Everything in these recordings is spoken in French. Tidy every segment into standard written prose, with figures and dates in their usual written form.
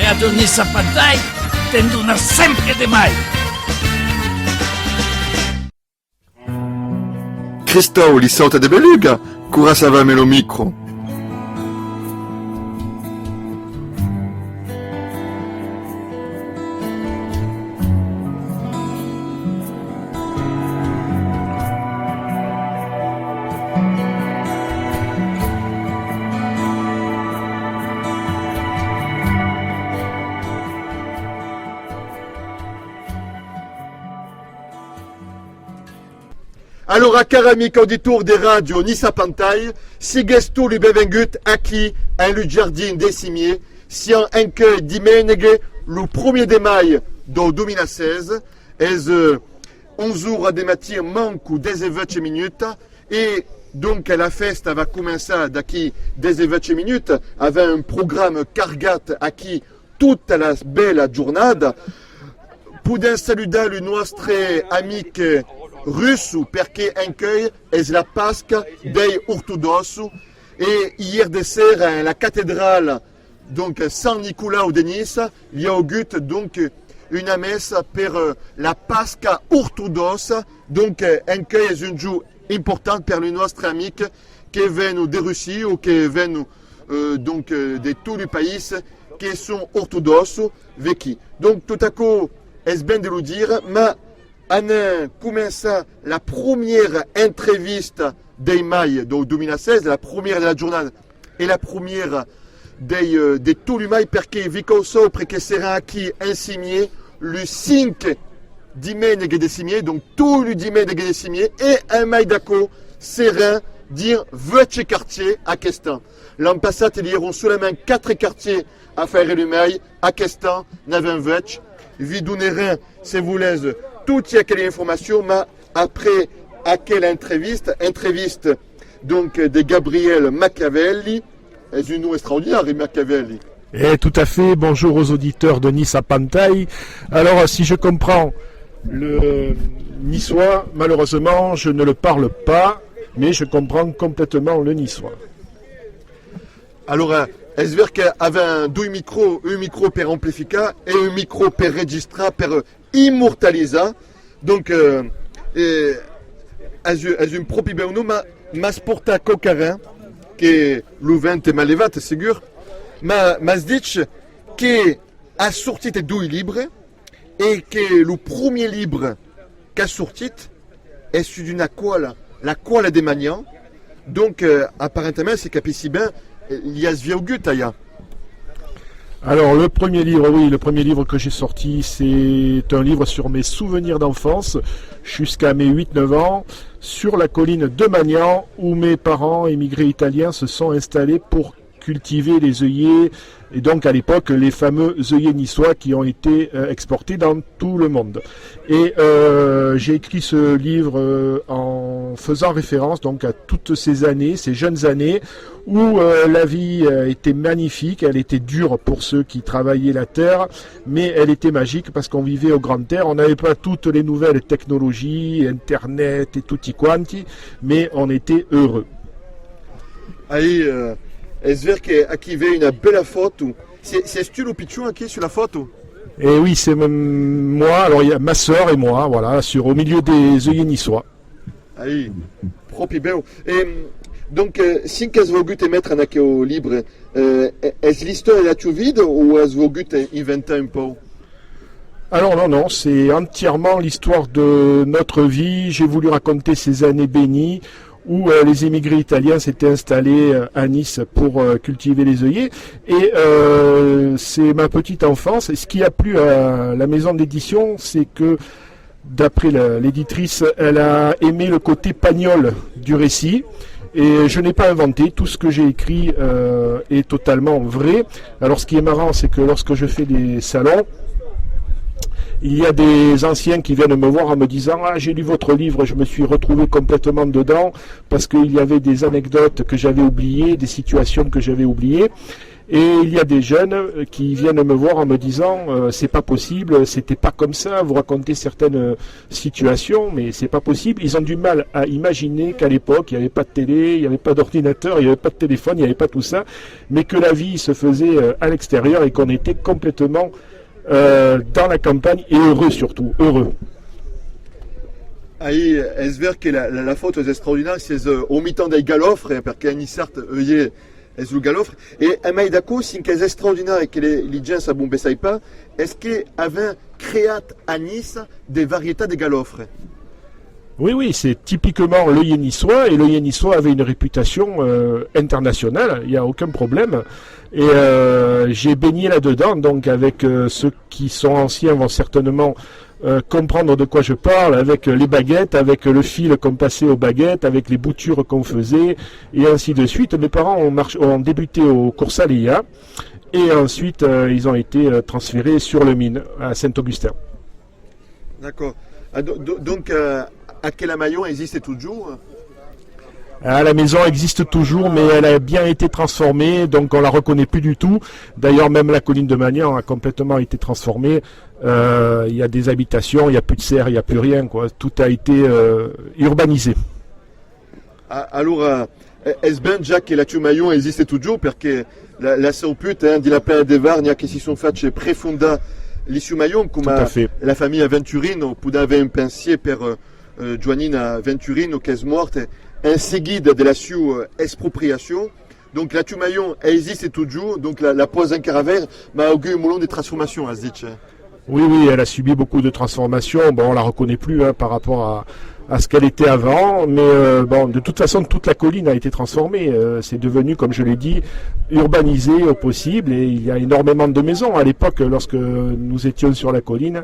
Radio Nissa Pantai tenduna sempre de mai. Cristo li sorte de beluga, cura savame lo micro. Allora, cari amici auditori di Radio Nissa Pantai, siguestu li benvengut aquí en le jardin des cimiers, sian enque dimeneghe le 1er de mai do 2016, es 11 ora de matí manco 10 minuta, e donc la festa va començar d'aquí 10 minuta, avec un programme cargat aquí tutta la bella giornata. Podem saludar le nostre amic russo perché anche è la Pasqua dei ortodossi e ieri de sera la cathédrale donc San Nicolau de Nice il y a eu donc une messe per la Pasqua ortodossa, donc anche è un giorno importante per i nostri amici che vengono de Russie o che vengono donc de tous les pays che sono ortodossi vecchi. Donc tout à coup est bien de le dire, mais on a commencé la première entrevista dei mai de 2016, la première de la journée et la première de tous les mai perché vi so perché sarà qui insieme le 5 dimeneghe de cimier, donc tous les dimeneghe de cimier et un mai d'acco sera dire 20 quartiers à Questin. L'an passé, il y auront seulement 4 quartiers à faire le mai, à Questin, n'avons 20. Vi donnerez, si vous voulez, toutes les informations, mais après à quelle entreviste donc de Gabriel Machiavelli, est un nom extraordinaire, Machiavelli. Et tout à fait, bonjour aux auditeurs de Nissa Pantai. Alors, si je comprends le niçois, malheureusement, je ne le parle pas, mais je comprends complètement le niçois. Alors, è vero che aveva un micro per amplificar et un micro per registrare, per immortalizzare. Donc, è un proprio bel nome, ma sporta Cocarin, che l'uvente è levato, sicuro, ma si dice che ha sortito 2 libri e che il primo libro che ha sortito è su una quale, la quale de Magnan. Donc, apparemment, si capisci bien, il y a Sviaugutaya. Alors le premier livre que j'ai sorti, c'est un livre sur mes souvenirs d'enfance jusqu'à mes 8-9 ans, sur la colline de Magnan, où mes parents émigrés italiens se sont installés pour cultiver les œillets, et donc à l'époque les fameux œillets niçois qui ont été exportés dans tout le monde. Et j'ai écrit ce livre en faisant référence donc à toutes ces années, ces jeunes années où la vie était magnifique, elle était dure pour ceux qui travaillaient la terre, mais elle était magique parce qu'on vivait au grand air, on n'avait pas toutes les nouvelles technologies, internet et tutti quanti, mais on était heureux. Aí, è vero che qui vede una bella photo. C'est tu le piccione qui sur la photo? Et oui, c'est moi, alors il y a ma sœur et moi, voilà, au milieu des œillets niçois. Aí, proprio bello. E, donc, sin che svogut mettere anche au libro, è l'histoire della tua vita o hai svogut inventare un po'? Alors non, c'est entièrement l'histoire de notre vie. J'ai voulu raconter ces années bénies où les émigrés italiens s'étaient installés à Nice pour cultiver les œillets. Et c'est ma petite enfance. Et ce qui a plu à la maison d'édition, c'est que, d'après l'éditrice, elle a aimé le côté pagnol du récit. Et je n'ai pas inventé, tout ce que j'ai écrit est totalement vrai. Alors ce qui est marrant, c'est que lorsque je fais des salons, il y a des anciens qui viennent me voir en me disant « Ah, j'ai lu votre livre, je me suis retrouvé complètement dedans » parce qu'il y avait des anecdotes que j'avais oubliées, des situations que j'avais oubliées. Et il y a des jeunes qui viennent me voir en me disant c'est pas possible, c'était pas comme ça, vous racontez certaines situations, mais c'est pas possible. Ils ont du mal à imaginer qu'à l'époque, il n'y avait pas de télé, il n'y avait pas d'ordinateur, il n'y avait pas de téléphone, il n'y avait pas tout ça, mais que la vie se faisait à l'extérieur et qu'on était complètement dans la campagne et heureux surtout, heureux. Aí es ver que la foto é extraordinária, c'est au mi-temps des galofres, perché ogni certo eux es le galofre, et un mai d'accord, sin que é extraordinaire que les gens sabon besai pas, est-ce que avaient créé à Nice des variétés de galofres? Oui, oui, c'est typiquement l'œillet niçois, et l'œillet niçois avait une réputation internationale, il n'y a aucun problème. Et j'ai baigné là-dedans, donc avec ceux qui sont anciens vont certainement comprendre de quoi je parle, avec les baguettes, avec le fil qu'on passait aux baguettes, avec les boutures qu'on faisait, et ainsi de suite. Mes parents ont débuté au Coursalia, et ensuite ils ont été transférés sur le Mine, à Saint-Augustin. D'accord. Donc, Aquelamaillon existe toujours? La maison existe toujours, mais elle a bien été transformée, donc on la reconnaît plus du tout. D'ailleurs, même la colline de Magnan a complètement été transformée. Il y a des habitations, il n'y a plus de serre, il n'y a plus rien, quoi. Tout a été urbanisé. Allora, es ben già che la Ciumaillon esiste toujours, perché la Sauput, di la Playa de Varnia, che si sono fatte profonda li Ciumaillon, come la famiglia Venturino, poteva un pensier per Giovannina Venturino, che è morta, in seguida della sua espropriation. Donc la Ciumaillon existe toujours, donc la pose en caravelle, mais a eu un moulon de transformation, à se dit. Oui, oui, elle a subi beaucoup de transformations. Bon, on la reconnaît plus par rapport à ce qu'elle était avant, mais bon, de toute façon, toute la colline a été transformée. C'est devenu, comme je l'ai dit, urbanisé au possible, et il y a énormément de maisons. À l'époque, lorsque nous étions sur la colline,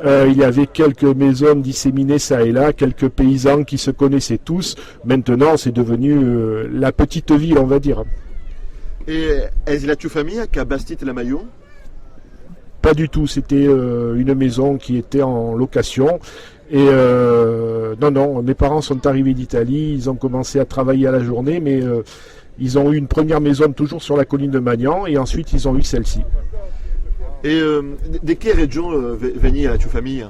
il y avait quelques maisons disséminées ça et là, quelques paysans qui se connaissaient tous. Maintenant, c'est devenu la petite ville, on va dire. Et est-ce la tua famille qui a bâti la Maillon? Pas du tout, c'était une maison qui était en location. Et non, mes parents sont arrivés d'Italie, ils ont commencé à travailler à la journée, mais ils ont eu une première maison toujours sur la colline de Magnan, et ensuite ils ont eu celle-ci. Et de quelle région venait la tua famille?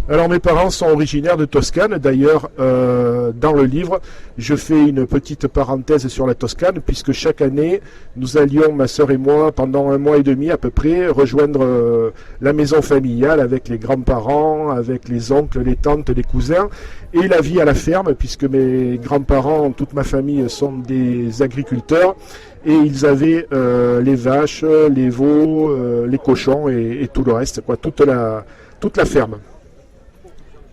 Alors mes parents sont originaires de Toscane, d'ailleurs dans le livre je fais une petite parenthèse sur la Toscane, puisque chaque année nous allions, ma sœur et moi, pendant 1 mois et demi à peu près, rejoindre la maison familiale avec les grands-parents, avec les oncles, les tantes, les cousins, et la vie à la ferme, puisque mes grands-parents, toute ma famille sont des agriculteurs, et ils avaient les vaches, les veaux, les cochons et tout le reste, quoi, toute la ferme.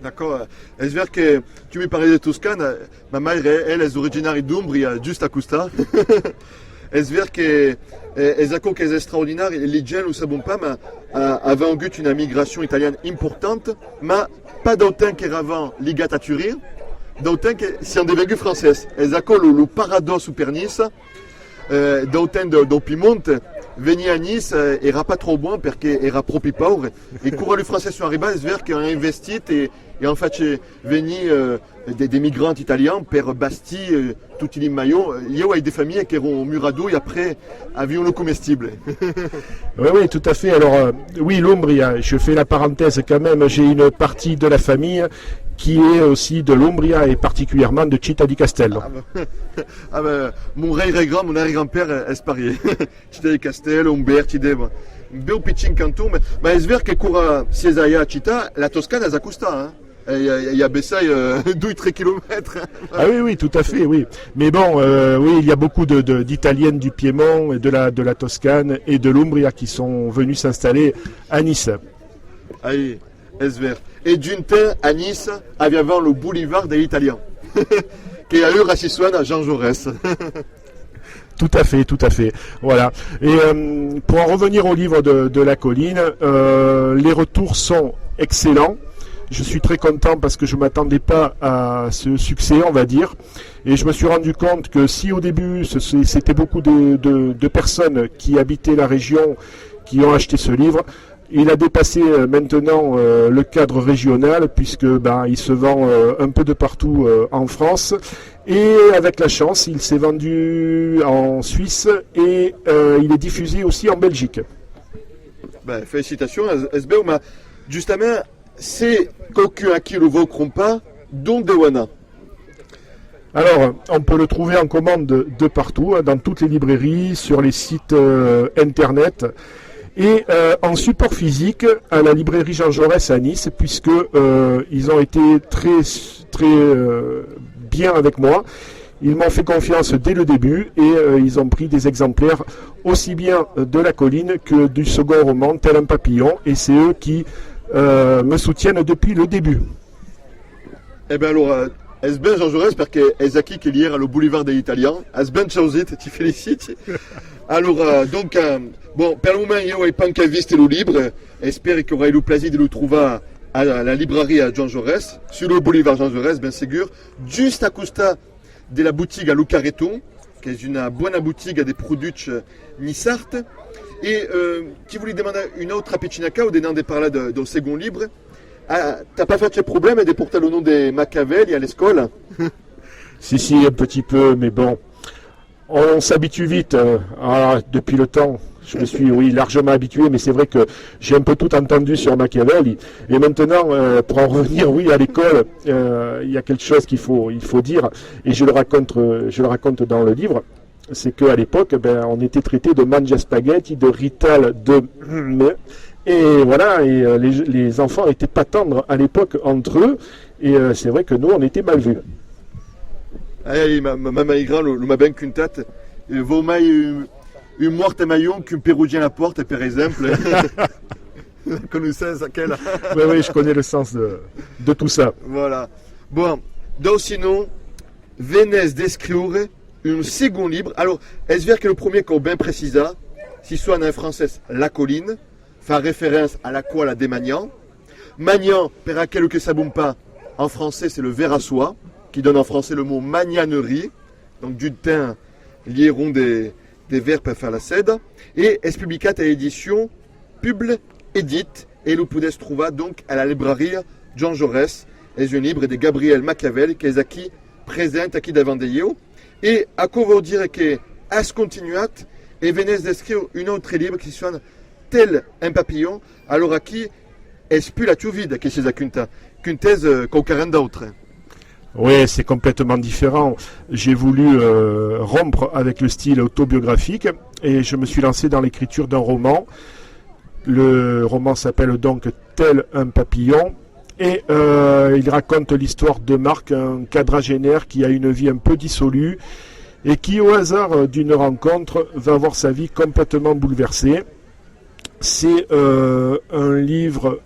D'accord. Es ver que tu me parlais de Toscane, ma mère, elle est originaire d'Umbria, juste à Costa. Es ver que es acco che è straordinaire, les gens ne savent pas, mais avaient eu une migration italienne importante, mais pas d'autant qu'avant ligata à Turin, d'autant que si on devenu français. Es acco le paradoxe per Nice, d'autant do Piemonte, venir à Nice era pas trop bon perché era proprio pauvre. Et quand les Français sont arrivés, es ver qu'ils ont investi et en fait venir des migrants italiens per bâtir tout il maillot. Il y a des familles qui ont murado et après avions le comestible. Oui, tout à fait. Alors oui, l'Umbria, je fais la parenthèse quand même, j'ai une partie de la famille qui est aussi de l'Umbria et particulièrement de Città di Castello. Mon arrière-grand-père est parié. Città di Castello, Umberti, un bel petit canton, mais es ver que quand si a Città, la Toscane est à Costa. Il y a Bessay 2-3 km. Ah oui, tout à fait, oui. Mais bon, oui, il y a beaucoup d'Italiennes du Piémont, et de la Toscane et de l'Umbria qui sont venus s'installer à Nice. Aïe, es ver. Et d'une terre à Nice, avant le boulevard des Italiens, qui a eu Racissoine à Jean Jaurès. Tout à fait. Voilà. Et pour en revenir au livre de la colline, les retours sont excellents. Je suis très content parce que je ne m'attendais pas à ce succès, on va dire. Et je me suis rendu compte que si au début, c'était beaucoup de personnes qui habitaient la région qui ont acheté ce livre, il a dépassé maintenant le cadre régional, puisque il se vend un peu de partout en France. Et avec la chance, il s'est vendu en Suisse et il est diffusé aussi en Belgique. Ben, félicitations, SBO, mais justement, c'est qu'aucun qui le voteront pas, dont Dewana. Alors, on peut le trouver en commande de partout, dans toutes les librairies, sur les sites internet et en support physique à la librairie Jean Jaurès à Nice, puisque ils ont été très bien avec moi. Ils m'ont fait confiance dès le début et ils ont pris des exemplaires aussi bien de La Colline que du second roman, Tel un papillon, et c'est eux qui me soutiennent depuis le début. Eh bien alors, Esben Jean Jaurès, parce que Ezaki qui est lié au boulevard des Italiens. Esben Chauzit, tu félicite. Alors, bon, per le moment, il n'y a pas qu'à visiter le libre. J'espère qu'il y aura eu le plaisir de le trouver à la librairie à Jean Jaurès, sur le boulevard Jean Jaurès, bien sûr, juste à costa de la boutique à Lucaretto, qui est une bonne boutique à des produits Nissart. Et qui voulait demander une autre rapidinaka ou des noms de parler de second libre. Ah, t'as pas fait de problème de porter le nom de Machiavelli à l'école? Si, un petit peu, mais bon, on s'habitue vite. Depuis le temps, je me suis, largement habitué, mais c'est vrai que j'ai un peu tout entendu sur Machiavelli. Et maintenant, pour en revenir, à l'école, il y a quelque chose il faut dire, et je le raconte dans le livre. C'est qu'à l'époque, on était traité de mangia spaghetti, de rital, de... Et voilà, et les enfants n'étaient pas tendres à l'époque entre eux, et c'est vrai que nous, on était mal vus. Maman grand, le bien qu'une tête, vaut mai une morte maillon qu'un pérugien à la porte, par exemple. Connaissez laquelle? Oui, je connais le sens de tout ça. Voilà. Bon, donc sinon, Venez d'escrire un second livre. Alors, est-ce vrai que le premier qu'on bien précisa, si soit en français La Colline, fait référence à la quoi la des Magnan. Magnan, per aquel que ça boum pas, en français c'est le ver à soie, qui donne en français le mot magnanerie, donc du thym lieront des vers pour faire la cède, et est publicat à l'édition Publi Edit, et vous pouvez se trouver donc à la librairie Jean Jaurès, et un livre de Gabriel Machiavel, qui est aquí présente aquí davant de you, et à quoi vous dire que as continuat, et venez d'écrire une autre livre qui soit Tel un papillon, alors à qui est-ce plus la vide que c'est qu'une thèse qu'au 40 d'autres. Oui, c'est complètement différent. J'ai voulu rompre avec le style autobiographique et je me suis lancé dans l'écriture d'un roman. Le roman s'appelle donc Tel un papillon et il raconte l'histoire de Marc, un quadragénaire qui a une vie un peu dissolue et qui, au hasard d'une rencontre, va voir sa vie complètement bouleversée. C'est un livre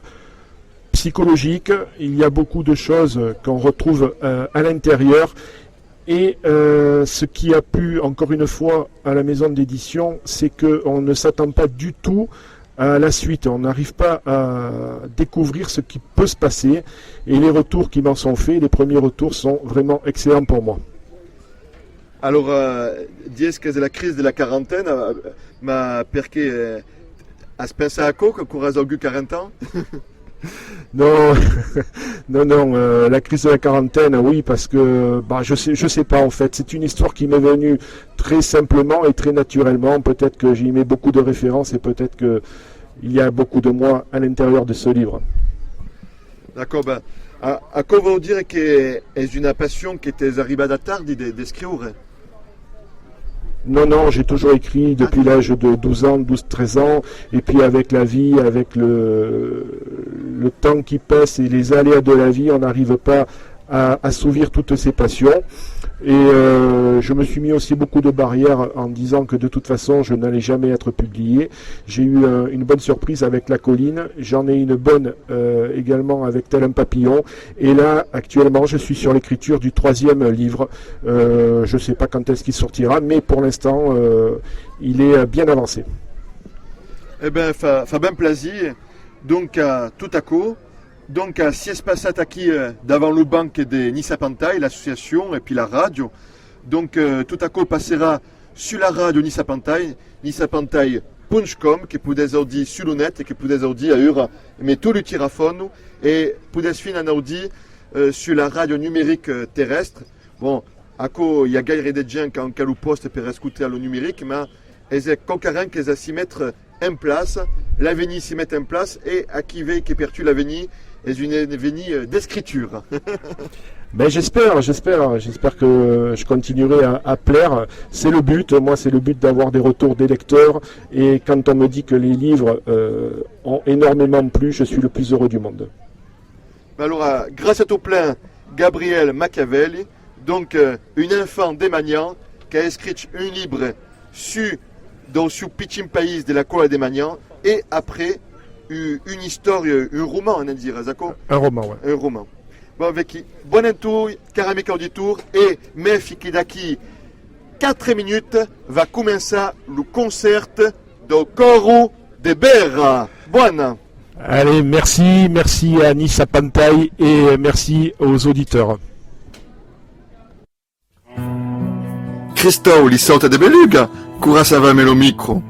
psychologique, il y a beaucoup de choses qu'on retrouve à l'intérieur et ce qui a plu encore une fois à la maison d'édition, c'est qu'on ne s'attend pas du tout à la suite, on n'arrive pas à découvrir ce qui peut se passer et les retours qui m'en sont faits, les premiers retours sont vraiment excellents pour moi. Alors, dis que la crise de la quarantaine m'a perqué à se penser à quoi qu'on a 40 ans? Non, la crise de la quarantaine, oui, parce que je sais pas en fait. C'est une histoire qui m'est venue très simplement et très naturellement. Peut-être que j'y mets beaucoup de références et peut-être que il y a beaucoup de moi à l'intérieur de ce livre. D'accord, à quoi vous dire que est une passion qui était arrivée à tard d'écrire? Non, j'ai toujours écrit depuis l'âge de 12 ans, 12-13 ans, et puis avec la vie, avec le temps qui passe et les aléas de la vie, on n'arrive pas à assouvir toutes ces passions. Et je me suis mis aussi beaucoup de barrières en disant que de toute façon, je n'allais jamais être publié. J'ai eu une bonne surprise avec La Colline, j'en ai une bonne également avec Tel un papillon. Et là, actuellement, je suis sur l'écriture du 3e livre. Je ne sais pas quand est-ce qu'il sortira, mais pour l'instant, il est bien avancé. Eh bien, fait bien plaisir. Donc, tout à coup. Donc, si es passat aquí devant le banc de Nissa Pantai, l'association, et puis la radio. Donc, tout à coup passera sur la radio Nissa Pantai.com, que pouvez dire sur le net et que pouvez dire à mais tout le tiraphone, et pouvez finir en audi sur la radio numérique terrestre. Bon, Ecco, il y a gaire de gens qui ont un poste pour écouter au numérique, mais ils ont conquérant qu'ils s'y mettent en place, l'avenir s'y met en place, et à qui veut qui perçu l'avenir est une avenir d'écriture. Ben j'espère que je continuerai à plaire. C'est le but, moi c'est le but d'avoir des retours des lecteurs, et quand on me dit que les livres ont énormément plu, je suis le plus heureux du monde. Alors, grâce à tout plein, Gabriel Machiavelli, donc une enfant d'Emagnan, qui a écrit un livre sur petit pays de la cour d'Emagnan, et après une histoire, un roman, on va dire, d'accord? Un roman, ouais. Un roman. Bon, avec bon tour, caramique auditour, et merci qui d'ici 4 minutes va commencer le concert de Coro de Berra. Bonne. Allez, merci à Nissa Pantaille et merci aux auditeurs. Christophe, li sorte de beluga, cura sa va me lo micro.